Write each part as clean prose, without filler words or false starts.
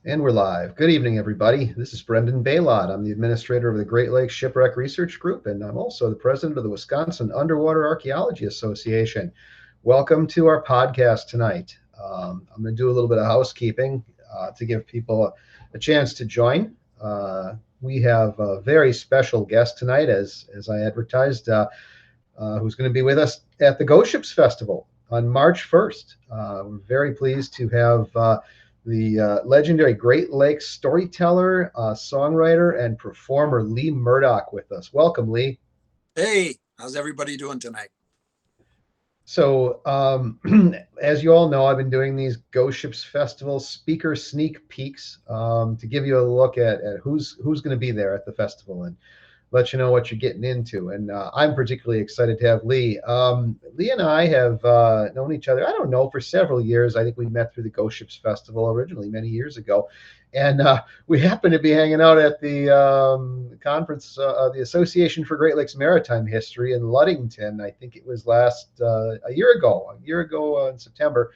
And we're live. Good evening, everybody. This is Brendan Baylott. I'm the administrator of the Great Lakes Shipwreck Research Group, and I'm also the president of the Wisconsin Underwater Archaeology Association. Welcome to our podcast tonight. I'm going to do a little bit of housekeeping to give people a chance to join. We have a very special guest tonight, as I advertised, who's going to be with us at the Ghost Ships Festival on March 1st. We're very pleased to have the legendary Great Lakes storyteller, songwriter, and performer Lee Murdock with us. Welcome, Lee. Hey, how's everybody doing tonight? So, as you all know, I've been doing these Ghost Ships Festival speaker sneak peeks to give you a look at who's going to be there at the festival and let you know what you're getting into. And I'm particularly excited to have Lee. Lee and I have known each other, I don't know, for several years. I think we met through the Ghost Ships Festival originally many years ago. And we happened to be hanging out at the conference, the Association for Great Lakes Maritime History in Ludington. I think it was a year ago in September.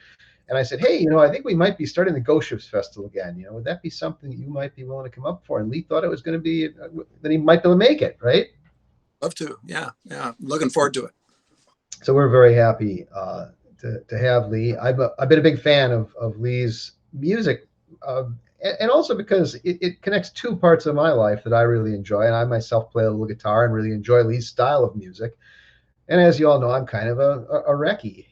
And I said, hey, I think we might be starting the Ghost Ships Festival again. Would that be something that you might be willing to come up for? And Lee thought it was going to be, that he might be able to make it, right? Love to. Yeah. Looking forward to it. So we're very happy to have Lee. I've been a big fan of Lee's music, and also because it connects two parts of my life that I really enjoy. And I myself play a little guitar and really enjoy Lee's style of music. And as you all know, I'm kind of a recce,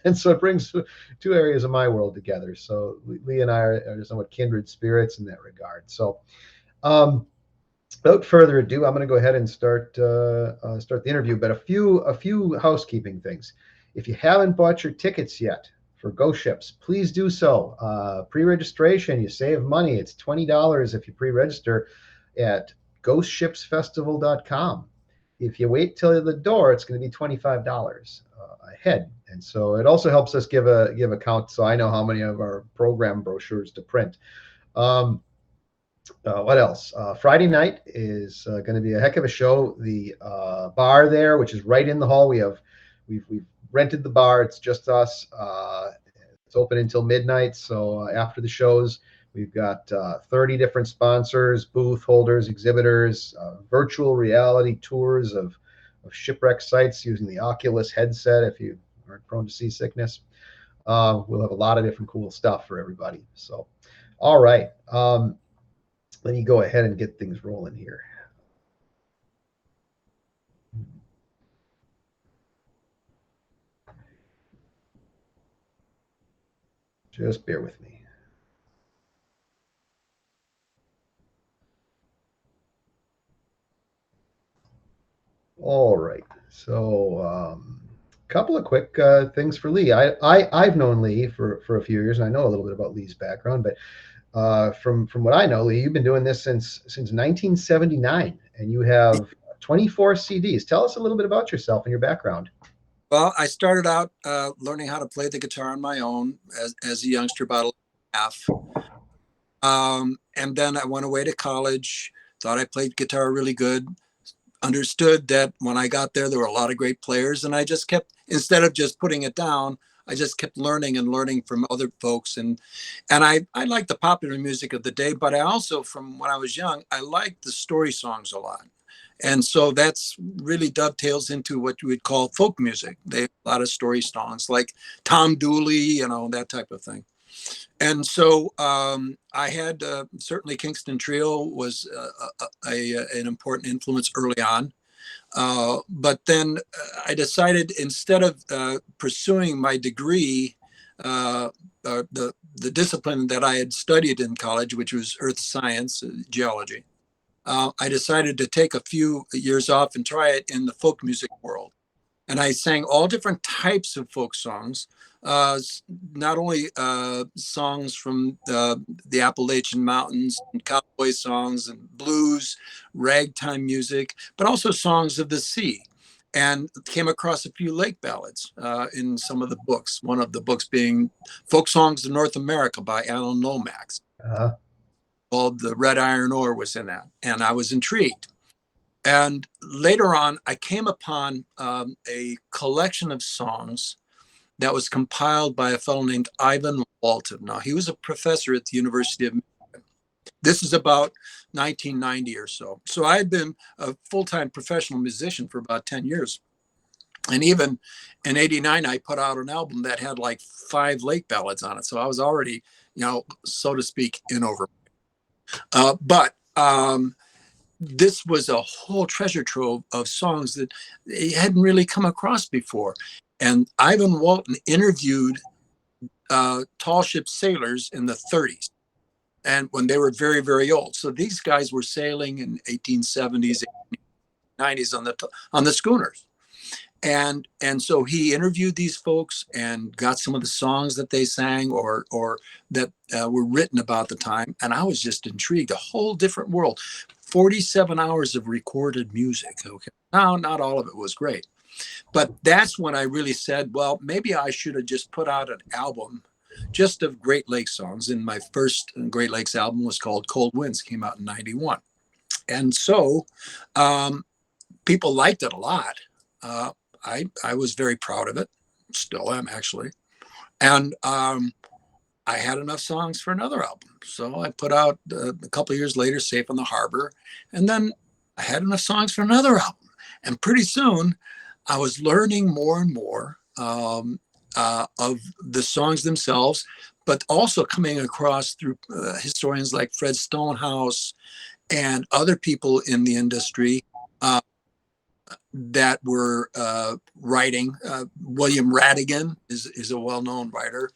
and so it brings two areas of my world together. So Lee and I are somewhat kindred spirits in that regard. So without further ado, I'm going to go ahead and start the interview. But a few housekeeping things. If you haven't bought your tickets yet for Ghost Ships, please do so. Pre-registration, you save money. It's $20 if you pre-register at ghostshipsfestival.com. If you wait till the door, it's going to be $25 ahead. And so it also helps us give a count so I know how many of our program brochures to print. What else? Friday night is going to be a heck of a show. The bar there, which is right in the hall, we've rented the bar. It's just us. It's open until midnight. So after the shows, we've got 30 different sponsors, booth holders, exhibitors, virtual reality tours of shipwreck sites using the Oculus headset if you aren't prone to seasickness. We'll have a lot of different cool stuff for everybody. So, all right. Let me go ahead and get things rolling here. Just bear with me. All right. So, a couple of quick things for Lee. I've known Lee for a few years, and I know a little bit about Lee's background. But from what I know, Lee, you've been doing this since 1979, and you have 24 CDs. Tell us a little bit about yourself and your background. Well, I started out learning how to play the guitar on my own as a youngster, about 11.5. And then I went away to college, thought I played guitar really good, understood that when I got there were a lot of great players. And I just kept, instead of just putting it down, I just kept learning and learning from other folks. And I liked the popular music of the day, but I also, from when I was young, I liked the story songs a lot. And so that's really dovetails into what you would call folk music. They have a lot of story songs like Tom Dooley, that type of thing. And so I had certainly Kingston Trio was an important influence early on. But then I decided, instead of pursuing my degree, the discipline that I had studied in college, which was earth science, geology, I decided to take a few years off and try it in the folk music world. And I sang all different types of folk songs, not only songs from the Appalachian Mountains and cowboy songs and blues, ragtime music, but also songs of the sea. And came across a few lake ballads in some of the books, one of the books being Folk Songs of North America by Alan Lomax. Called The Red Iron Ore was in that, and I was intrigued. And later on, I came upon a collection of songs that was compiled by a fellow named Ivan Walton. Now, he was a professor at the University of Michigan. This is about 1990 or so. So I had been a full-time professional musician for about 10 years. And even in 89, I put out an album that had like 5 lake ballads on it. So I was already, so to speak, in over. But this was a whole treasure trove of songs that they hadn't really come across before. And Ivan Walton interviewed tall ship sailors in the 30s, and when they were very, very old. So these guys were sailing in 1870s, 1890s on the schooners. And so he interviewed these folks and got some of the songs that they sang or that were written about the time. And I was just intrigued. A whole different world. 47 hours of recorded music. Okay. Now, not all of it was great. But that's when I really said, well, maybe I should have just put out an album just of Great Lakes songs. And my first Great Lakes album was called Cold Winds, came out in 91. And so people liked it a lot. I was very proud of it, still am actually. And I had enough songs for another album. So I put out a couple of years later, Safe on the Harbor. And then I had enough songs for another album. And pretty soon I was learning more and more of the songs themselves, but also coming across through historians like Fred Stonehouse and other people in the industry that were writing. William Radigan is a well-known writer.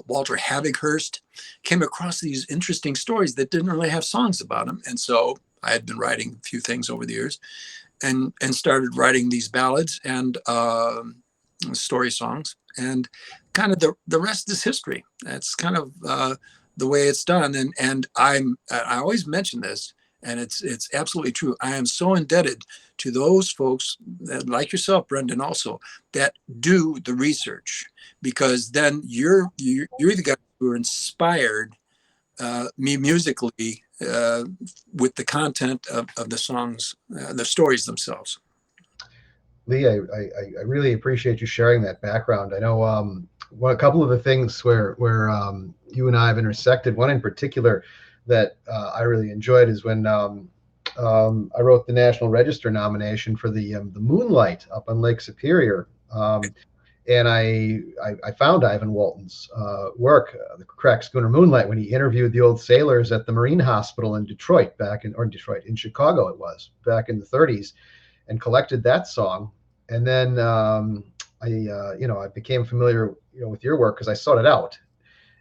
Walter Havighurst came across these interesting stories that didn't really have songs about them. And so I had been writing a few things over the years and started writing these ballads and story songs. And kind of the rest is history. That's kind of the way it's done. And I always mention this, and it's absolutely true. I am so indebted to those folks that, like yourself, Brendan, also, that do the research, because then you're the guy who inspired me musically with the content of the songs, the stories themselves. Lee, I really appreciate you sharing that background. I know a couple of the things where you and I have intersected. One in particular that I really enjoyed is when I wrote the National Register nomination for the Moonlight up on Lake Superior, and I found Ivan Walton's work, the crack schooner Moonlight, when he interviewed the old sailors at the Marine Hospital in Detroit in Chicago it was back in the 30s, and collected that song. And then I became familiar with your work because I sought it out.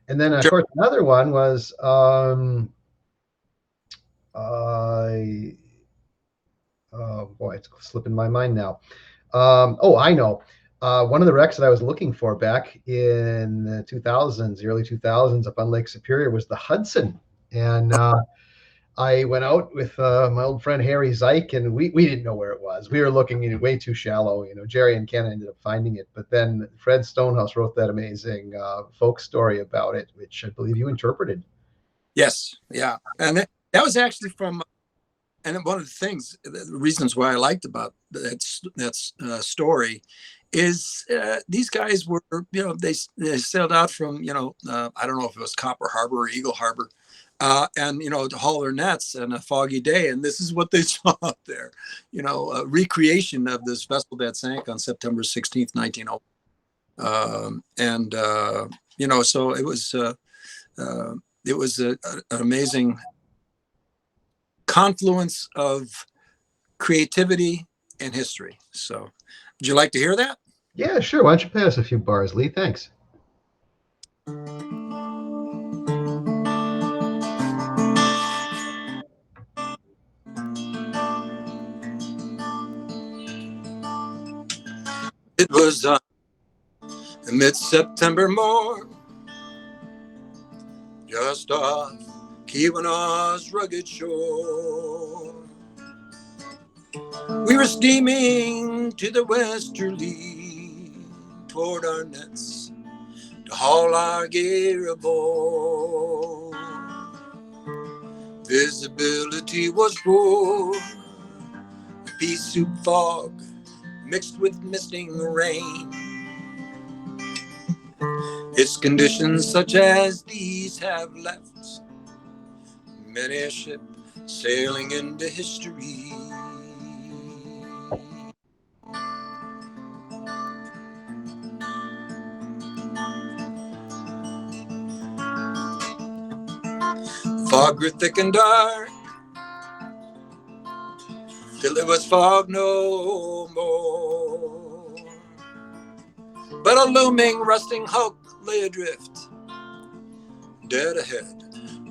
And then, of course, another one was oh boy, it's slipping my mind now. I know. One of the wrecks that I was looking for back in the 2000s, the early 2000s, up on Lake Superior was the Hudson. And I went out with my old friend Harry Zeich, and we didn't know where it was. We were looking way too shallow. Jerry and Ken ended up finding it. But then Fred Stonehouse wrote that amazing folk story about it, which I believe you interpreted. Yes. Yeah. And that was actually from, and one of the things, the reasons why I liked about that story is these guys were, they sailed out from, I don't know if it was Copper Harbor or Eagle Harbor, and, to haul their nets on a foggy day. And this is what they saw out there, a recreation of this vessel that sank on September 16th, 1901. So it was an amazing confluence of creativity and history. So would you like to hear that? Yeah, sure. Why don't you play us a few bars, Lee? Thanks. It was a mid-September morn, just off Keweenaw's rugged shore. We were steaming to the westerly toward our nets to haul our gear aboard. Visibility was poor, a pea soup fog mixed with misting rain. Its conditions such as these have left many a ship sailing into history. Fog grew thick and dark till it was fog no more, but a looming rusting hulk lay adrift, dead ahead,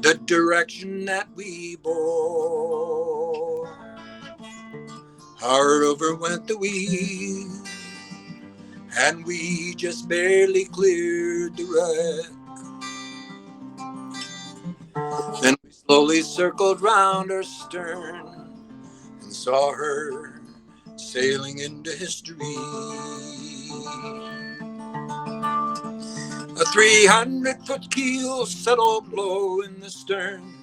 the direction that we bore. Hard over went the wheel, and we just barely cleared the wreck. Then we slowly circled round her stern and saw her sailing into history. A 300-foot keel settled low in the stern,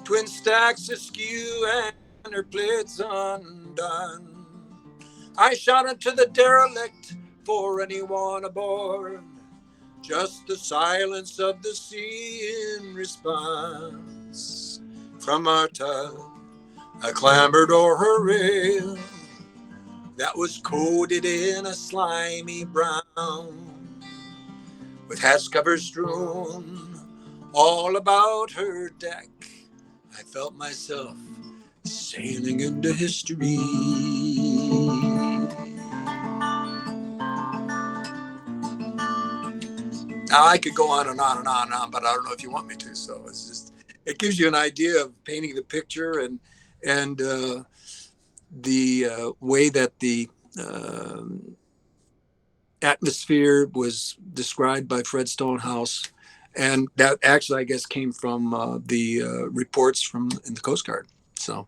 twin stacks askew and her plates undone. I shouted to the derelict for anyone aboard, just the silence of the sea in response. From our tug, I clambered o'er her rail that was coated in a slimy brown, with hatch covers strewn all about her deck. I felt myself sailing into history. Now I could go on and on and on and on, but I don't know if you want me to. So it's just, it gives you an idea of painting the picture and the way that the atmosphere was described by Fred Stonehouse, and that actually, I guess, came from the reports from in the Coast Guard. So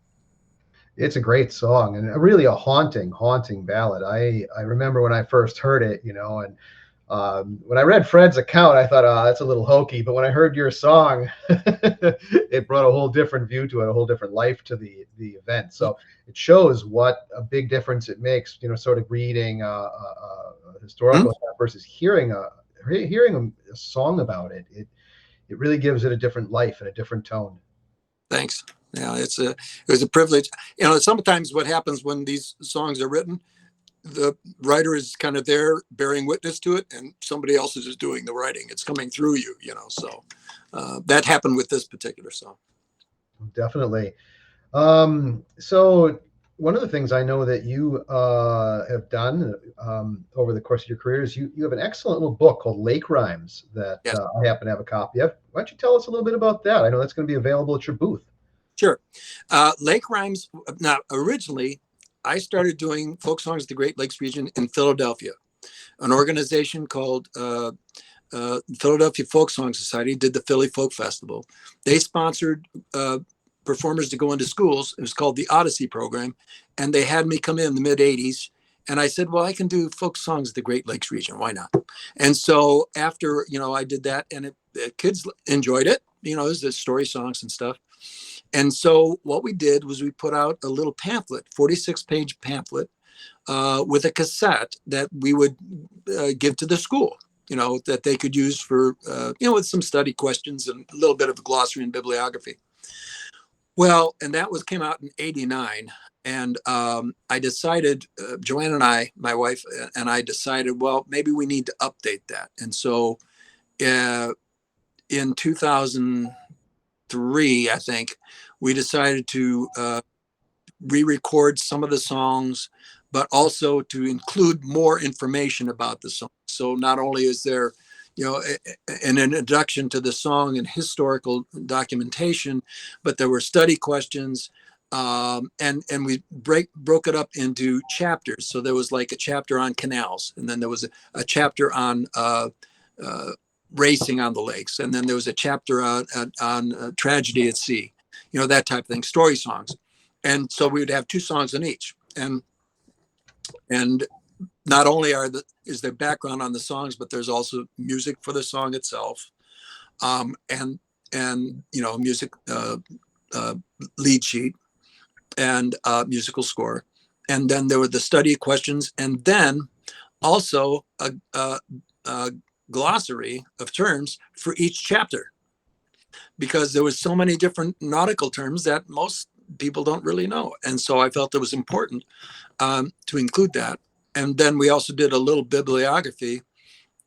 It's a great song and really a haunting, haunting ballad. I remember when I first heard it, and when I read Fred's account, I thought, oh, that's a little hokey. But when I heard your song, it brought a whole different view to it, a whole different life to the event. So it shows what a big difference it makes, sort of reading a historical account versus hearing a song about it. It really gives it a different life and a different tone. Thanks. Yeah, it was a privilege. Sometimes what happens when these songs are written, the writer is kind of there bearing witness to it, and somebody else is just doing the writing. It's coming through you, So that happened with this particular song. Definitely. So one of the things I know that you have done over the course of your career is you have an excellent little book called Lake Rhymes that Yes. I happen to have a copy of. Why don't you tell us a little bit about that? I know that's going to be available at your booth. Sure. Lake Rhymes. Now, originally, I started doing folk songs of the Great Lakes region in Philadelphia. An organization called Philadelphia Folk Song Society did the Philly Folk Festival. They sponsored performers to go into schools. It was called the Odyssey program. And they had me come in the mid 80s. And I said, well, I can do folk songs of the Great Lakes region. Why not? And so after, I did that, and kids enjoyed it. It was the story songs and stuff. And so what we did was we put out a little pamphlet, 46-page pamphlet, with a cassette that we would give to the school, that they could use for, with some study questions and a little bit of glossary and bibliography. Well, and that came out in '89. And I decided, Joanne and I, my wife and I decided, well, maybe we need to update that. And so in 2003, I think, we decided to re-record some of the songs, but also to include more information about the song. So not only is there, an introduction to the song and historical documentation, but there were study questions, and we broke it up into chapters. So there was like a chapter on canals, and then there was a chapter on racing on the lakes, and then there was a chapter on tragedy at sea, that type of thing, story songs. And so we would have 2 songs in each, and not only is there background on the songs, but there's also music for the song itself, and music lead sheet and musical score, and then there were the study questions, and then also glossary of terms for each chapter, because there was so many different nautical terms that most people don't really know. And so I felt it was important to include that. And then we also did a little bibliography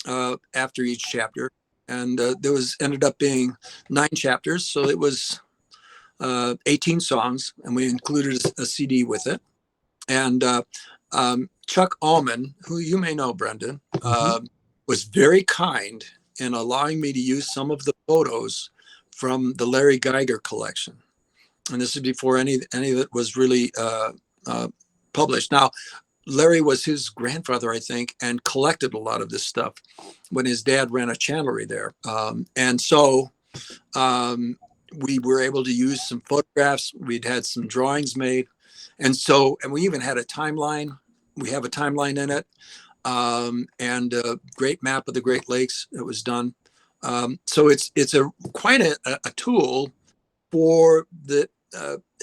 after each chapter. And there was ended up being 9 chapters. So it was 18 songs, and we included a CD with it. And Chuck Allman, who you may know, Brendan, was very kind in allowing me to use some of the photos from the Larry Geiger collection. And this is before any of it was really published. Now, Larry was his grandfather, I think, and collected a lot of this stuff when his dad ran a chandlery there. And so we were able to use some photographs. We'd had some drawings made. And we even had a timeline. We have a timeline in it, and a great map of the Great Lakes that was done. So it's quite a tool for the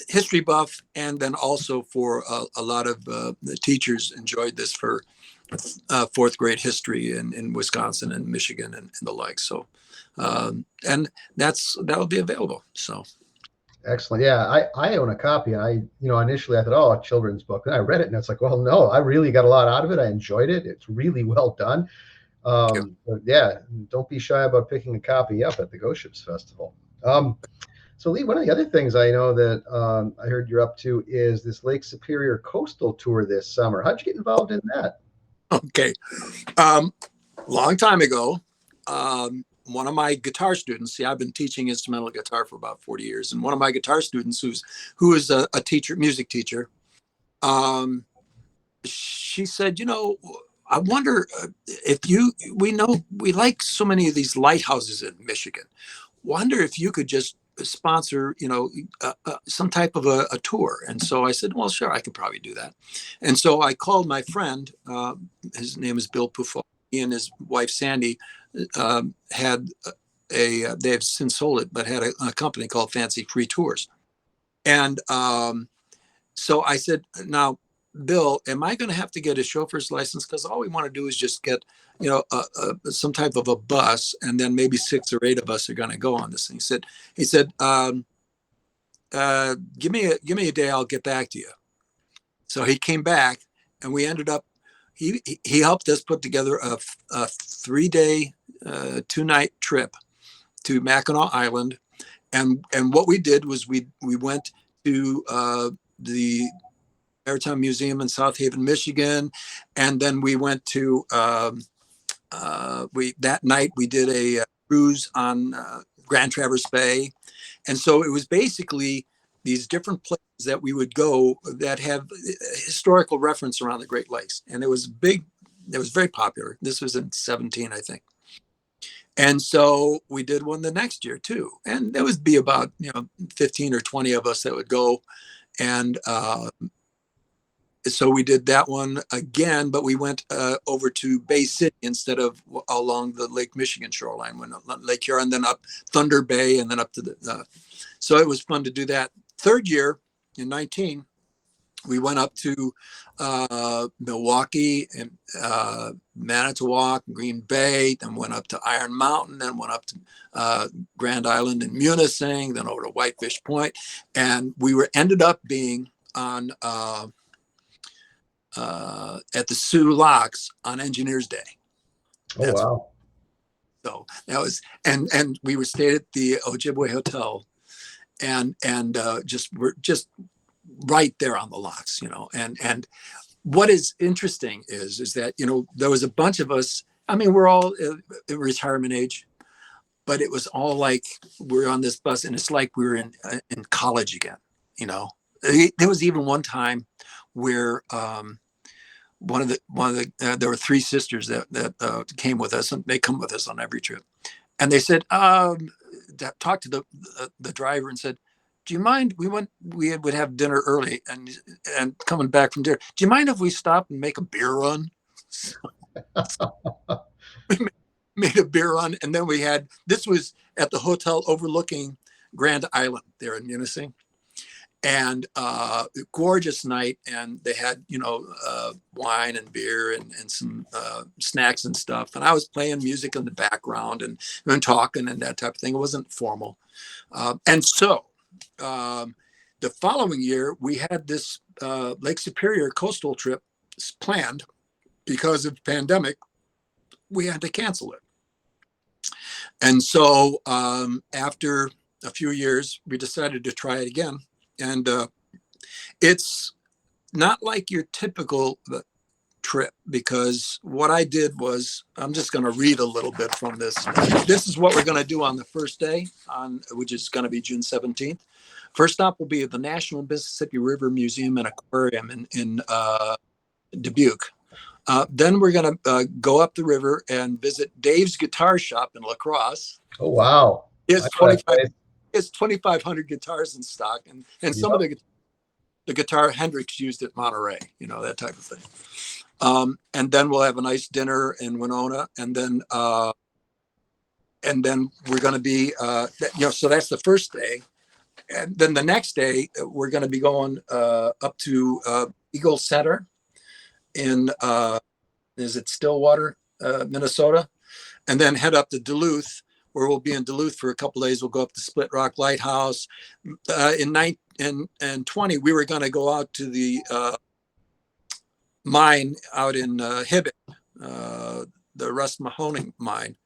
history buff, and then also for a lot of the teachers enjoyed this for 4th grade history in Wisconsin and Michigan and the like. So, and that'll be available. So. Excellent. Yeah, I own a copy. Initially I thought, oh, a children's book. Then I read it and it's like, well, no, I really got a lot out of it. I enjoyed it. It's really well done. But yeah, don't be shy about picking a copy up at the Ghost Ships Festival. So Lee, one of the other things I know that I heard you're up to is this Lake Superior coastal tour this summer. How'd you get involved in that? Okay. Long time ago, one of my guitar students, see, I've been teaching instrumental guitar for about 40 years. And one of my guitar students who is a teacher, music teacher, she said, I wonder if we like so many of these lighthouses in Michigan. Wonder if you could just sponsor, some type of a tour. And so I said, well, sure, I could probably do that. And so I called my friend, his name is Bill Puffo. He and his wife, Sandy, had they have since sold it, but had a company called Fancy Free Tours. And so I said, now, Bill, am I going to have to get a chauffeur's license? Because all we want to do is just get, some type of a bus, and then maybe 6 or 8 of us are going to go on this thing. He said, give me a day, I'll get back to you. So he came back, and we ended up, he helped us put together a 3-day, 2-night trip to Mackinac Island. And what we did was we went to the Maritime Museum in South Haven, Michigan. And then we went to, that night we did a cruise on Grand Traverse Bay. And so it was basically these different places that we would go that have historical reference around the Great Lakes. And it was big, it was very popular. This was in 17, I think. And so we did one the next year too. And there would be about, 15 or 20 of us that would go. And so we did that one again, but we went over to Bay City instead of along the Lake Michigan shoreline, when Lake Huron, then up Thunder Bay, and then up to the. So it was fun to do that. 3rd year in 19, we went up to Milwaukee and Manitowoc, Green Bay, then went up to Iron Mountain, then went up to Grand Island and Munising, then over to Whitefish Point, and we ended up being on. At the Sioux Locks on Engineers Day. Oh, wow. So that was, and we were stayed at the Ojibwe Hotel, and we're just right there on the locks, and what is interesting is that, there was a bunch of us, I mean, we're all at retirement age, but it was all like, we're on this bus and it's like we were in college again, There was even one time where, one of the there were 3 sisters that came with us, and they come with us on every trip. And they said, talked to the driver and said, do you mind, we would have dinner early and coming back from dinner, do you mind if we stop and make a beer run? We made a beer run, and then this was at the hotel overlooking Grand Island there in Munising. and gorgeous night. And they had, wine and beer and some snacks and stuff. And I was playing music in the background and talking and that type of thing. It wasn't formal. And so the following year, we had this Lake Superior coastal trip planned. Because of the pandemic, we had to cancel it. And so after a few years, we decided to try it again. And it's not like your typical trip, because what I did was, I'm just going to read a little bit from this. This is what we're going to do on the first day, which is going to be June 17th. First stop will be at the National Mississippi River Museum and Aquarium in Dubuque. Then we're going to go up the river and visit Dave's Guitar Shop in La Crosse. Oh, wow. He has 2,500 guitars in stock, and some of the guitar Hendrix used at Monterey, that type of thing. And then we'll have a nice dinner in Winona, and then we're going to be, so that's the first day. And then the next day, we're going to be going up to Eagle Center in, is it Stillwater, Minnesota? And then head up to Duluth, where we'll be in Duluth for a couple of days. We'll go up to Split Rock Lighthouse. In 2020, we were going to go out to the mine out in Hibbett, the Russ Mahoning mine.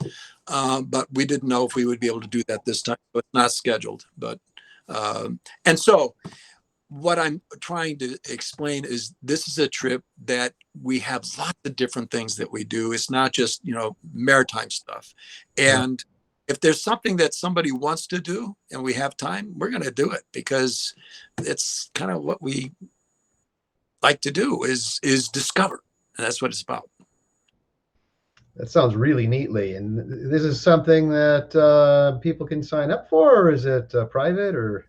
But we didn't know if we would be able to do that this time. So it's not scheduled. But and so what I'm trying to explain is this is a trip that we have lots of different things that we do. It's not just, maritime stuff. And if there's something that somebody wants to do and we have time, we're going to do it, because it's kind of what we like to do is discover. And that's what it's about. That sounds really neatly. And this is something that people can sign up for, or is it private or?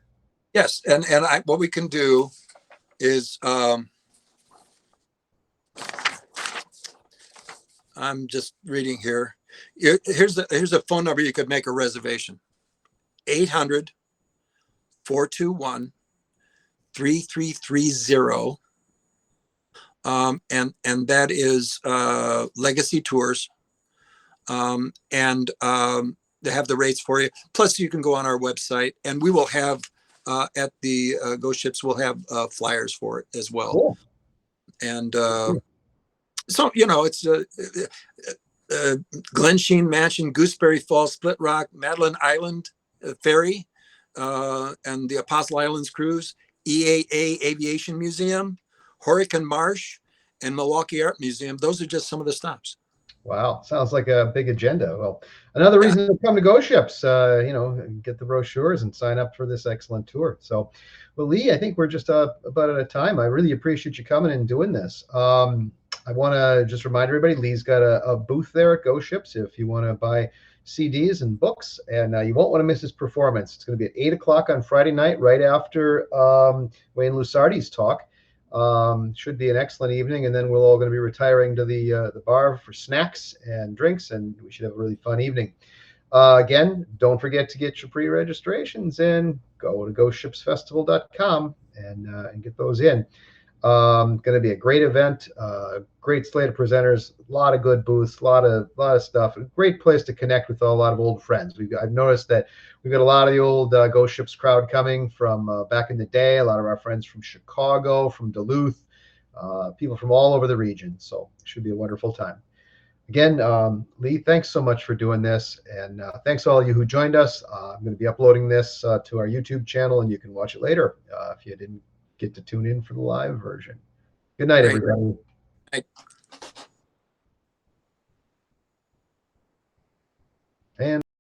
Yes. And what we can do is, I'm just reading here. Here's a phone number you could make a reservation. 800-421-3330. And that is Legacy Tours. And they have the rates for you. Plus, you can go on our website, and we will have at the Ghost Ships, we'll have flyers for it as well. Cool. And so, it's Glen Sheen Mansion, Gooseberry Falls, Split Rock, Madeline Island Ferry, and the Apostle Islands Cruise, EAA Aviation Museum, Hurricane Marsh, and Milwaukee Art Museum. Those are just some of the stops. Wow, sounds like a big agenda. Well, another reason to come to Ghost Ships, get the brochures and sign up for this excellent tour. So, well, Lee, I think we're just about out of time. I really appreciate you coming and doing this. I want to just remind everybody, Lee's got a booth there at Ghost Ships if you want to buy CDs and books, and you won't want to miss his performance. It's going to be at 8 o'clock on Friday night, right after Wayne Lusardi's talk. Should be an excellent evening, and then we're all going to be retiring to the bar for snacks and drinks, and we should have a really fun evening. Again, don't forget to get your pre-registrations in. Go to ghostshipsfestival.com and get those in. Going to be a great event, great slate of presenters, a lot of good booths, a lot of stuff. A great place to connect with a lot of old friends. I've noticed that we've got a lot of the old Ghost Ships crowd coming from back in the day. A lot of our friends from Chicago, from Duluth, people from all over the region. So it should be a wonderful time. Again, Lee, thanks so much for doing this, and thanks to all of you who joined us. I'm going to be uploading this to our YouTube channel, and you can watch it later if you didn't get to tune in for the live version. Good night, everybody. And